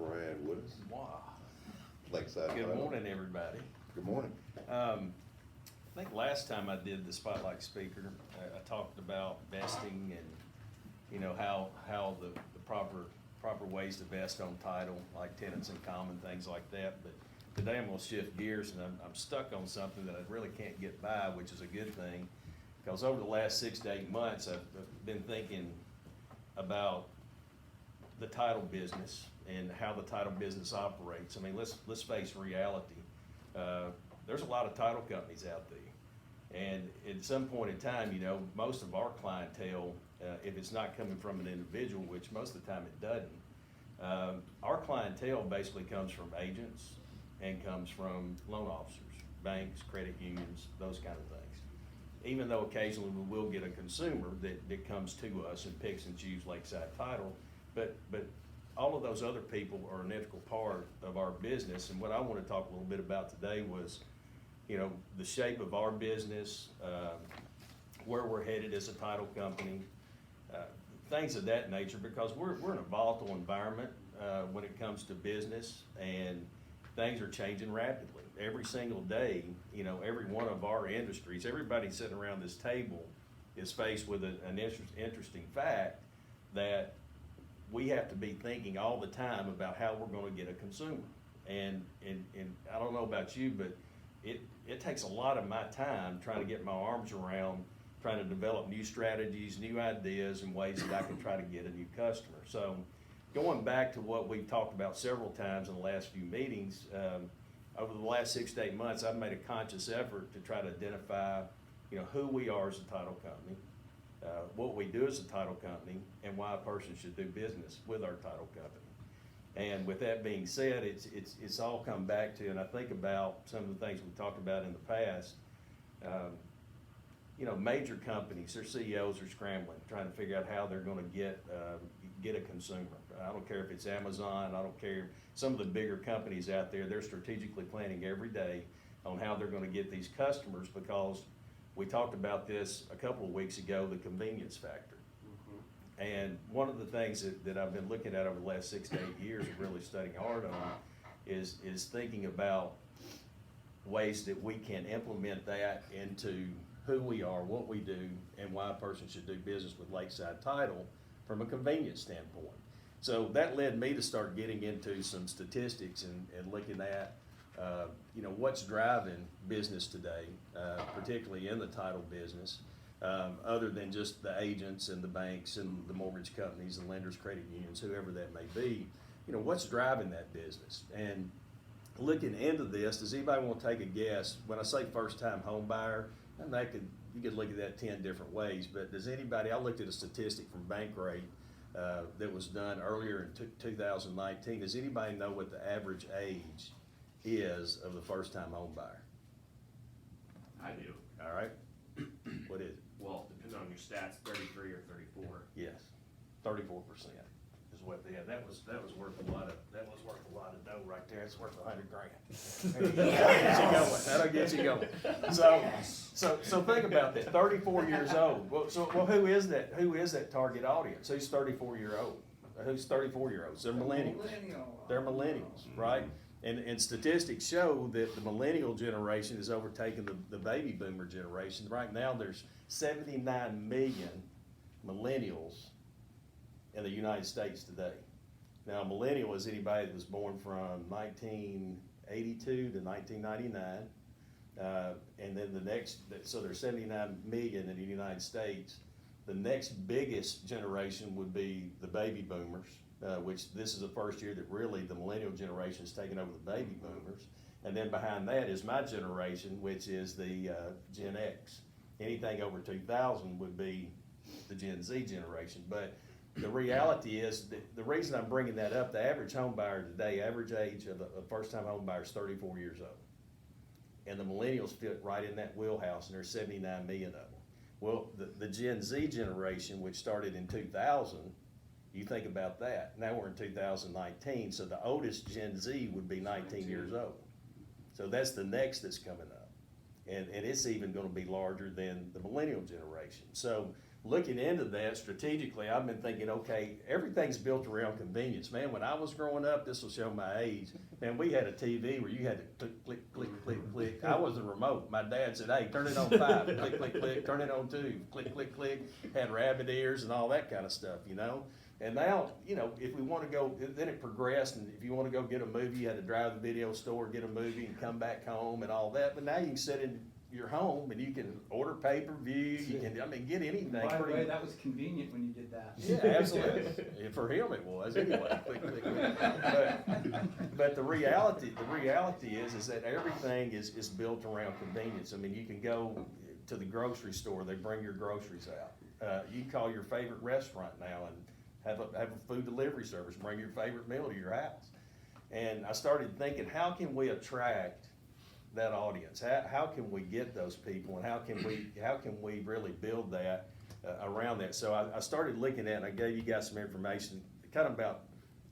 Brad with us. Wow. Lakeside. Good Title. morning, everybody. Good morning. I think last time I did the Spotlight Speaker, I talked about vesting and, you know, how the proper ways to vest on title, like tenants in common, things like that. But today I'm gonna shift gears, and I'm stuck on something that I really can't get by, which is a good thing. Because over the last 6 to 8 months, I've been thinking about the title business and how the title business operates. I mean, let's face reality. There's a lot of title companies out there. And at some point in time, you know, most of our clientele, if it's not coming from an individual, which most of the time it doesn't, our clientele basically comes from agents and comes from loan officers, banks, credit unions, those kind of things. Even though occasionally we will get a consumer that comes to us and picks and chooses Lakeside Title, but all of those other people are an integral part of our business. And what I want to talk a little bit about today was, you know, the shape of our business, where we're headed as a title company, things of that nature, because we're in a volatile environment when it comes to business, and things are changing rapidly. Every single day, you know, every one of our industries, everybody sitting around this table is faced with an interesting fact that we have to be thinking all the time about how we're gonna get a consumer. And I don't know about you, but it takes a lot of my time trying to get my arms around, trying to develop new strategies, new ideas, and ways that I can try to get a new customer. So going back to what we've talked about several times in the last few meetings, over the last 6 to 8 months, I've made a conscious effort to try to identify, you know, who we are as a title company, what we do as a title company, and why a person should do business with our title company. And with that being said, it's all come back to, and I think about some of the things we talked about in the past. You know, major companies, their CEOs are scrambling, trying to figure out how they're gonna get a consumer. I don't care if it's Amazon, I don't care, some of the bigger companies out there, they're strategically planning every day on how they're gonna get these customers, because we talked about this a couple of weeks ago, the convenience factor. And one of the things that I've been looking at over the last 6 to 8 years and really studying hard on is thinking about ways that we can implement that into who we are, what we do, and why a person should do business with Lakeside Title from a convenience standpoint. So that led me to start getting into some statistics and looking at, you know, what's driving business today, particularly in the title business, other than just the agents and the banks and the mortgage companies and lenders, credit unions, whoever that may be. You know, what's driving that business? And looking into this, does anybody want to take a guess? When I say first-time home buyer, and you could look at that 10 different ways, but does anybody, I looked at a statistic from Bankrate that was done earlier in 2019. Does anybody know what the average age is of the first-time home buyer? I do. All right. What is it? Well, depending on your stats, 33 or 34. Yes, 34% is what they had. That was worth a lot of dough right there. It's worth $100 grand. That'll get you going. So think about that. 34 years old. Well, who is that? Who is that target audience? Who's 34-year-old? Who's 34-year-olds? They're millennials. They're millennials, right? And statistics show that the millennial generation has overtaken the baby boomer generation. Right now, there's 79 million millennials in the United States today. Now, a millennial is anybody that was born from 1982 to 1999. And then the next, so there's 79 million in the United States. The next biggest generation would be the baby boomers. Which this is the first year that really the millennial generation has taken over the baby boomers. And then behind that is my generation, which is the Gen X. Anything over 2000 would be the Gen Z generation. But the reality is that the reason I'm bringing that up, the average home buyer today, average age of a first-time home buyer is 34 years old. And the millennials fit right in that wheelhouse, and there's 79 million of them. Well, the Gen Z generation, which started in 2000, you think about that. Now we're in 2019, so the oldest Gen Z would be 19 years old. So that's the next that's coming up. And it's even going to be larger than the millennial generation. So looking into that strategically, I've been thinking, okay, everything's built around convenience. Man, when I was growing up, this will show my age, man, we had a TV where you had to click, click, click, click. I was the remote. My dad said, hey, turn it on 5, click, click, click, turn it on 2, click, click, click. Had rabbit ears and all that kind of stuff, you know? And now, you know, if we want to go, then it progressed, and if you want to go get a movie, you had to drive to the video store, get a movie, and come back home and all that. But now you can sit in your home and you can order pay-per-view, you can, I mean, get anything. By the pretty- way, that was convenient when you did that. Yeah, absolutely. Yeah, for him it was, anyway. Click, click, click. But the reality is that everything is built around convenience. I mean, you can go to the grocery store, they bring your groceries out. You can call your favorite restaurant now and have a food delivery service, bring your favorite meal to your house. And I started thinking, how can we attract that audience? How can we get those people, and how can we really build that around that? So I started looking at, and I gave you guys some information kind of about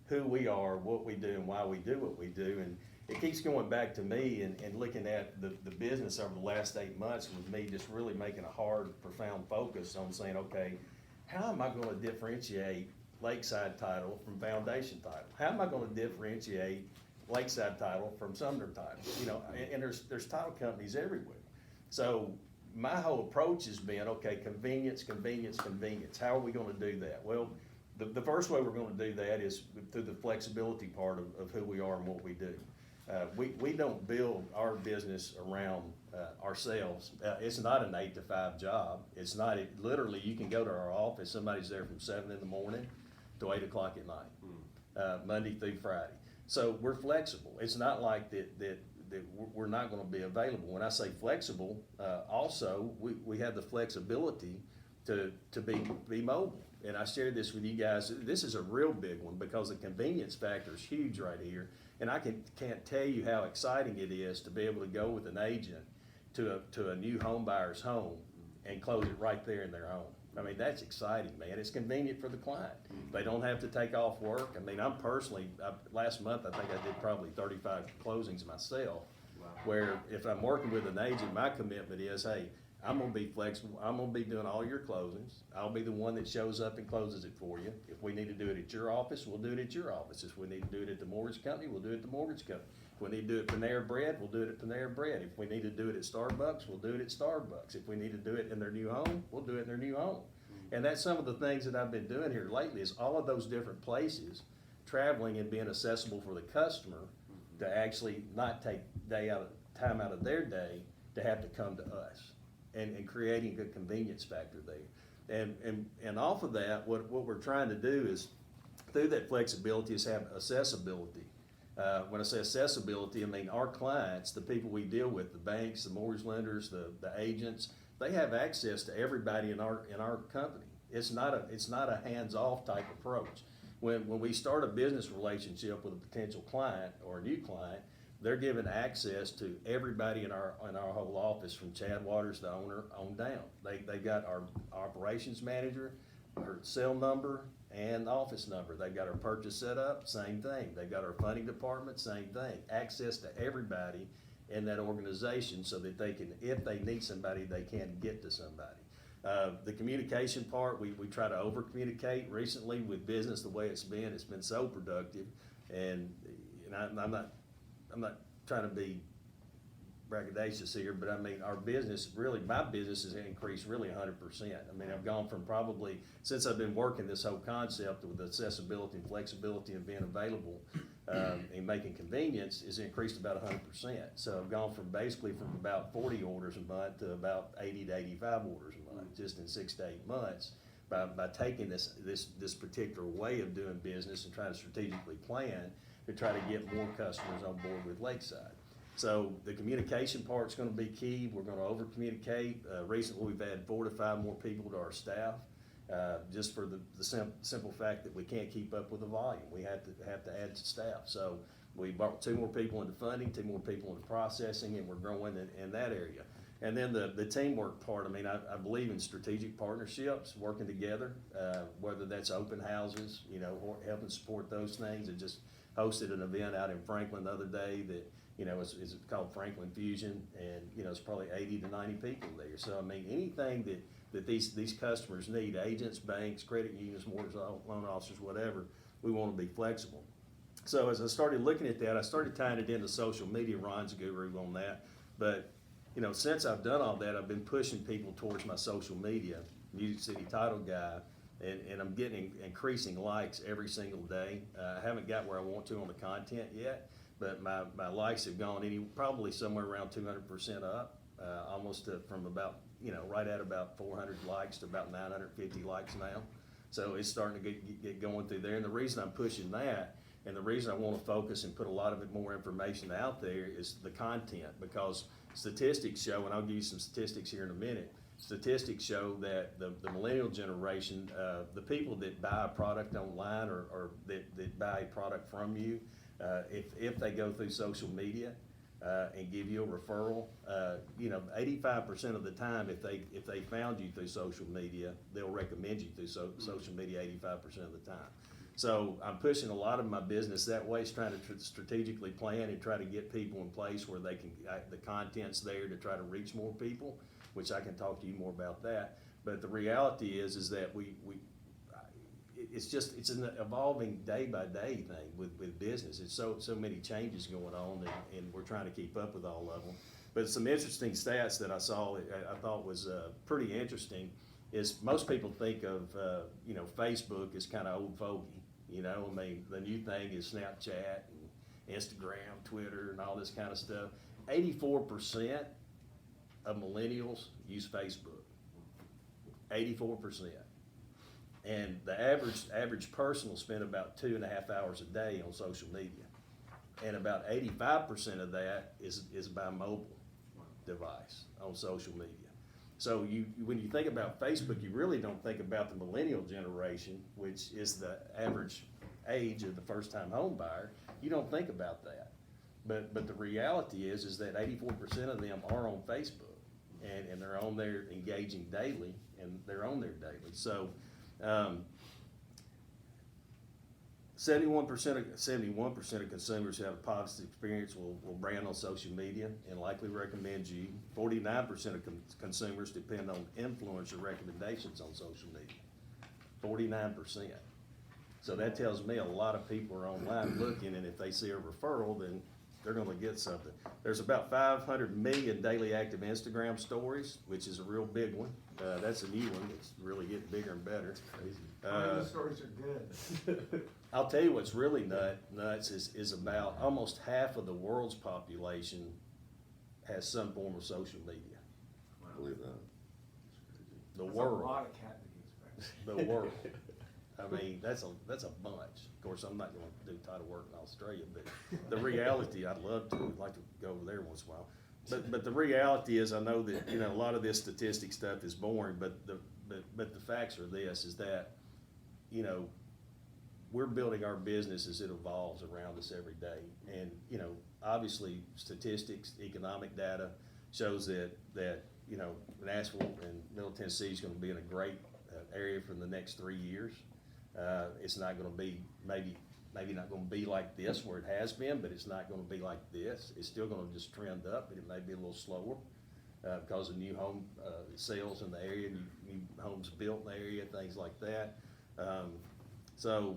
who we are, what we do, and why we do what we do. And it keeps going back to me and looking at the business over the last 8 months with me just really making a hard, profound focus on saying, okay, how am I going to differentiate Lakeside title from Foundation title? How am I going to differentiate Lakeside title from Sumner title? You know, and there's title companies everywhere. So my whole approach has been, okay, convenience, convenience, convenience. How are we going to do that? Well, the first way we're going to do that is through the flexibility part of who we are and what we do. We don't build our business around ourselves. It's not an 8 to 5 job. It's not, literally, you can go to our office, somebody's there from 7 in the morning to 8 o'clock at night, Monday through Friday. So we're flexible. It's not like that we're not gonna be available. When I say flexible, also, we have the flexibility to be mobile. And I shared this with you guys. This is a real big one because the convenience factor is huge right here. And I can't tell you how exciting it is to be able to go with an agent to a new home buyer's home and close it right there in their home. I mean, that's exciting, man. It's convenient for the client. They don't have to take off work. I mean, I'm personally, last month, I think I did probably 35 closings myself. Wow. Where if I'm working with an agent, my commitment is, hey, I'm gonna be flexible. I'm gonna be doing all your closings. I'll be the one that shows up and closes it for you. If we need to do it at your office, we'll do it at your office. If we need to do it at the mortgage company, we'll do it at the mortgage company. If we need to do it Panera Bread, we'll do it at Panera Bread. If we need to do it at Starbucks, we'll do it at Starbucks. If we need to do it in their new home, we'll do it in their new home. And that's some of the things that I've been doing here lately is all of those different places, traveling and being accessible for the customer to actually not take time out of their day to have to come to us, and creating a convenience factor there. And off of that, what we're trying to do is, through that flexibility, is have accessibility. When I say accessibility, I mean our clients, the people we deal with, the banks, the mortgage lenders, the agents, they have access to everybody in our company. It's not a hands-off type approach. When we start a business relationship with a potential client or a new client, they're given access to everybody in our whole office, from Chad Waters, the owner, on down. They've got our operations manager, our cell number, and office number. They've got our purchase set up, same thing. They've got our funding department, same thing. Access to everybody in that organization so that they can, if they need somebody, they can get to somebody. The communication part, we try to over communicate. Recently with business, the way it's been so productive, and I'm not trying to be braggadocious here, but I mean, our business, really, my business has increased really 100%. I mean, I've gone from probably, since I've been working this whole concept with accessibility and flexibility and being available, and making convenience, is increased about 100%. So I've gone from about 40 orders a month to about 80 to 85 orders a month, just in 6 to 8 months, by taking this particular way of doing business and trying to strategically plan to try to get more customers on board with Lakeside. So the communication part's gonna be key. We're gonna over communicate. Recently, we've added 4 to 5 more people to our staff, just for the simple fact that we can't keep up with the volume. We have to add staff. So we brought 2 more people into funding, 2 more people into processing, and we're growing in that area. And then the teamwork part, I mean, I believe in strategic partnerships, working together, whether that's open houses, or helping support those things. And just hosted an event out in Franklin the other day that, is called Franklin Fusion, and, it's probably 80 to 90 people there. So, I mean, anything that these customers need, agents, banks, credit unions, mortgage loan officers, whatever. We want to be flexible. So as I started looking at that, I started tying it into social media. Ron's a guru on that. But, you know, since I've done all that, I've been pushing people towards my social media, Music City Title Guy, and I'm getting increasing likes every single day. I haven't got where I want to on the content yet, but my likes have gone probably somewhere around 200% up, almost from about, you know, right at about 400 likes to about 950 likes now. So it's starting to get going through there. And the reason I'm pushing that, and the reason I want to focus and put a lot of it more information out there, is the content, because statistics show, and I'll give you some statistics here in a minute, statistics show that the millennial generation, the people that buy a product online or that buy a product from you, if they go through social media and give you a referral, you know, 85% of the time, if they found you through social media, they'll recommend you through social media 85% of the time. So I'm pushing a lot of my business that way, is trying to strategically plan and try to get people in place where they can, the content's there to try to reach more people, which I can talk to you more about that. But the reality is that it's an evolving day by day thing with business. It's so many changes going on, and we're trying to keep up with all of them. But some interesting stats that I saw, I thought was pretty interesting, is most people think of, you know, Facebook as kind of old fogey. You know, I mean, the new thing is Snapchat and Instagram, Twitter, and all this kind of stuff. 84% of millennials use Facebook. 84%. And the average person will spend about 2.5 hours a day on social media. And about 85% of that is by mobile device on social media. So when you think about Facebook, you really don't think about the millennial generation, which is the average age of the first-time home buyer. You don't think about that. But the reality is that 84% of them are on Facebook, and they're on there engaging daily, and they're on there daily. So 71% of consumers who have a positive experience will brand on social media and likely recommend you. 49% of consumers depend on influencer recommendations on social media. 49%. So that tells me a lot of people are online looking, and if they see a referral, then they're going to get something. There's about 500 million daily active Instagram stories, which is a real big one. That's a new one. It's really getting bigger and better. It's crazy. The stories are good. I'll tell you what's really nuts is about almost half of the world's population has some form of social media. I believe that. The That's world. A lot of cat videos, The world. I mean, that's a bunch. Of course, I'm not going to do title work in Australia, but the reality, I'd love to. I'd like to go over there once in a while. But the reality is, I know that, you know, a lot of this statistic stuff is boring, but the facts are this, is that, you know, we're building our business as it evolves around us every day. And, you know, obviously statistics, economic data shows that you know, Nashville and Middle Tennessee is going to be in a great area for the next 3 years. It's not going to be, maybe not going to be like this where it has been, but it's not going to be like this. It's still going to just trend up, but it may be a little slower because of new home sales in the area, new homes built in the area, things like that. So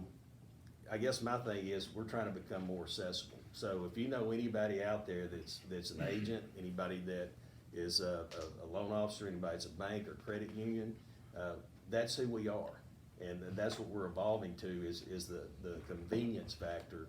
I guess my thing is we're trying to become more accessible. So if you know anybody out there that's an agent, anybody that is a loan officer, anybody that's a bank or credit union, that's who we are. And that's what we're evolving to is the convenience factor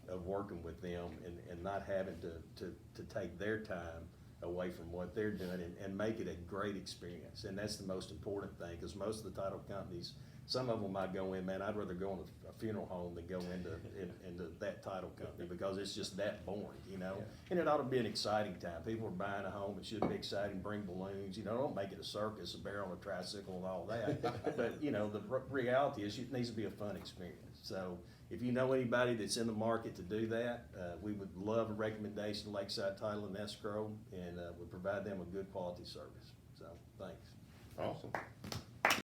of working with them and not having to take their time away from what they're doing and make it a great experience. And that's the most important thing, because most of the title companies, some of them might go in, man, I'd rather go in a funeral home than go into that title company because it's just that boring, you know? Yeah. And it ought to be an exciting time. People are buying a home, it should be exciting, bring balloons, you know, don't make it a circus, a bear on a tricycle and all that. But, you know, the reality is it needs to be a fun experience. So if you know anybody that's in the market to do that, we would love a recommendation to Lakeside Title and Escrow, and we provide them a good quality service. So, thanks. Awesome.